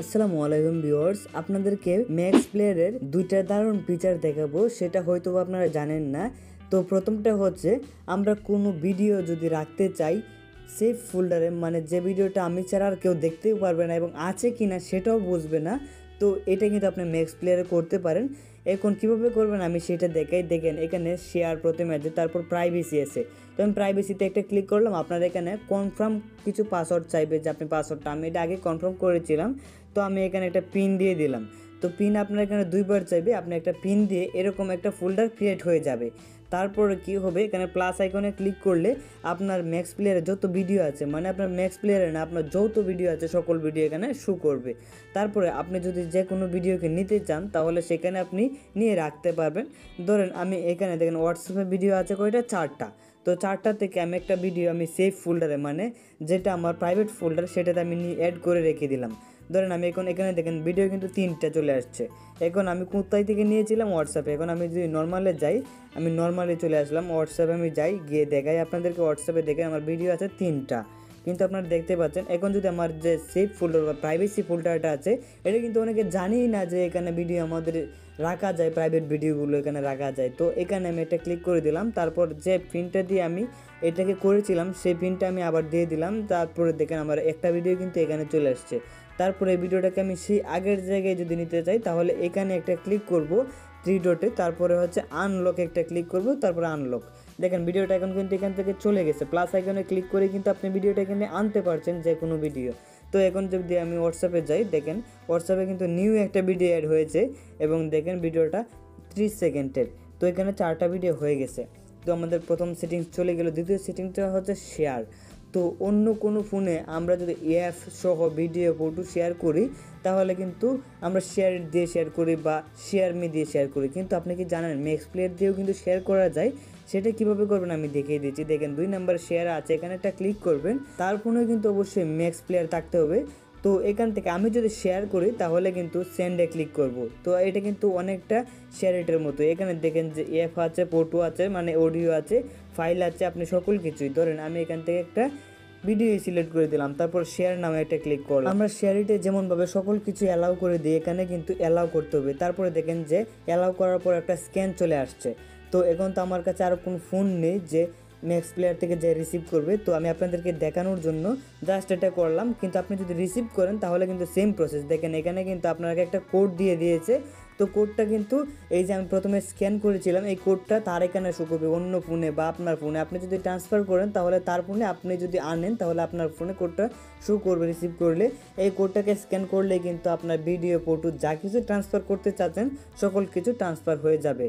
আসসালামু আলাইকুম ভিউয়ার্স, আপনাদেরকে ম্যাক্স প্লেয়ারের দুইটা দারুণ ফিচার দেখাবো। সেটা হয়তো আপনারা জানেন না। তো প্রথমটা হচ্ছে, আমরা কোনো ভিডিও যদি রাখতে চাই সেভ ফোল্ডারে, মানে যে ভিডিওটা আমি ছাড়া আর কেউ দেখতেও পারবে না এবং আছে কিনা সেটাও বুঝবে না, তো এটা কিন্তু আপনি ম্যাক্স প্লেয়ারে করতে পারেন। এখন কীভাবে করবেন আমি সেটা দেখাই। দেখেন এখানে শেয়ার প্রথমে আছে, তারপর প্রাইভেসি আছে। তো আমি প্রাইভেসিতে একটা ক্লিক করলাম। আপনার এখানে কনফার্ম কিছু পাসওয়ার্ড চাইবে, যে আপনি পাসওয়ার্ডটা, আমি এটা আগে কনফার্ম করেছিলাম, তো আমি এখানে একটা পিন দিয়ে দিলাম। তো পিন আপনার এখানে দুইবার চাইবে, আপনি একটা পিন দিয়ে এরকম একটা ফোল্ডার ক্রিয়েট হয়ে যাবে। তারপরে কি হবে, এখানে প্লাস আইকনে ক্লিক করলে আপনার ম্যাক্স প্লেয়ারে যত ভিডিও আছে, মানে আপনার ম্যাক্স প্লেয়ারে না, আপনার যত ভিডিও আছে সকল ভিডিও এখানে শো করবে। তারপরে আপনি যদি যে কোনো ভিডিওকে নিতে চান তাহলে সেখানে আপনি নিয়ে রাখতে পারবেন। ধরেন আমি এখানে দেখেন হোয়াটসঅ্যাপে ভিডিও আছে কয়টা, 4টা। তো 4টা থেকে আমি একটা ভিডিও আমি সেভ ফোল্ডারে, মানে যেটা আমার প্রাইভেট ফোল্ডার, সেটাতে আমি নিয়ে অ্যাড করে রেখে দিলাম। ধরেন আমি এখন এখানে দেখেন ভিডিও কিন্তু 3টা চলে আসছে। এখন আমি কোথায় থেকে নিয়েছিলাম, হোয়াটসঅ্যাপে। এখন আমি যদি নর্মালে যাই, আমি নর্মালি চলে আসলাম, হোয়াটসঅ্যাপে আমি যাই, গিয়ে দেখাই আপনাদেরকে। হোয়াটসঅ্যাপে দেখে আমার ভিডিও আছে 3টা, কিন্তু আপনারা দেখতে পাচ্ছেন। এখন যদি আমার যে সেভ ফোল্ডার বা প্রাইভেসি ফোল্ডারটা আছে, এটা কিন্তু অনেকে জানেই না যে এখানে ভিডিও আমাদের রাখা যায়, প্রাইভেট ভিডিওগুলো এখানে রাখা যায়। তো এখানে আমি এটা ক্লিক করে দিলাম। তারপর যে পিনটা দিয়ে আমি এটাকে করেছিলাম সেই পিনটা আমি আবার দিয়ে দিলাম। তারপরে দেখেন আমার একটা ভিডিও কিন্তু এখানে চলে আসছে। তারপরে এই ভিডিওটাকে আমি সেই আগের জায়গায় যদি নিতে চাই তাহলে এখানে একটা ক্লিক করব 3 ডটে, তারপরে হচ্ছে আনলক একটা ক্লিক করব, তারপরে আনলক। দেখেন ভিডিওটা এখন কিন্তু এখান থেকে চলে গেছে। প্লাস আইকনে ক্লিক করে কিন্তু আপনি ভিডিওটা এখানে আনতে পারছেন, যে কোনো ভিডিও। তো এখন যদি আমি হোয়াটসঅ্যাপে যাই, দেখেন হোয়াটসঅ্যাপে কিন্তু নিউ একটা ভিডিও অ্যাড হয়েছে এবং দেখেন ভিডিওটা 30 সেকেন্ডের। তো এখানে 4টা ভিডিও হয়ে গেছে। তো আমাদের প্রথম সেটিংস চলে গেল। দ্বিতীয় সেটিংসটা হচ্ছে শেয়ার। তো অন্য কোনো ফোনে আমরা যদি অ্যাপ সহ ভিডিও ফটো শেয়ার করি তাহলে কিন্তু আমরা শেয়ার দিয়ে শেয়ার করি বা শেয়ার মি দিয়ে শেয়ার করি, কিন্তু আপনি কি জানেন ম্যাক্স প্লেয়ার দিয়েও কিন্তু শেয়ার করা যায়। সেটা কীভাবে করবেন আমি দেখিয়ে দিচ্ছি। দেখেন 2 নাম্বার শেয়ার আছে, এখানে একটা ক্লিক করবেন। তার ফোনে কিন্তু অবশ্যই ম্যাক্স প্লেয়ার থাকতে হবে। তো এখান থেকে আমি যদি শেয়ার করি তাহলে কিন্তু সেন্ডে ক্লিক করব। তো এটা কিন্তু অনেকটা শেয়ার এটার মতো। এখানে দেখেন যে অ্যাপ আছে, ফটো আছে, মানে অডিও আছে, ফাইল আছে, আপনি সকল কিছুই। ধরেন আমি এখান থেকে একটা ভিডিও সিলেক্ট করে দিলাম, তারপর শেয়ার নামে একটা ক্লিক করলাম। আমরা শেয়ার ইটে যেমনভাবে সকল কিছু অ্যালাউ করে দিই, এখানে কিন্তু অ্যালাউ করতে হবে। তারপরে দেখেন যে অ্যালাউ করার পর একটা স্ক্যান চলে আসছে। তো এখন তো আমার কাছে আর কোনো ফোন নেই যে ম্যাক্স প্লেয়ার থেকে যে রিসিভ করবে। তো আমি আপনাদেরকে দেখানোর জন্য জাস্ট এটা করলাম, কিন্তু আপনি যদি রিসিভ করেন তাহলে কিন্তু সেম প্রসেস। দেখেন এখানে কিন্তু আপনাকে একটা কোড দিয়ে দিয়েছে। তো কোডটা কিন্তু এই যে আমি প্রথমে স্ক্যান করেছিলাম, এই কোডটা তার এখানে শো করবে অন্য ফোনে বা আপনার ফোনে। আপনি যদি ট্রান্সফার করেন তাহলে তার ফোনে, আপনি যদি আনেন তাহলে আপনার ফোনে কোডটা শো করবে রিসিভ করলে। এই কোডটাকে স্ক্যান করলে কিন্তু আপনার ভিডিও ফটো যা কিছু ট্রান্সফার করতে চাচ্ছেন সকল কিছু ট্রান্সফার হয়ে যাবে।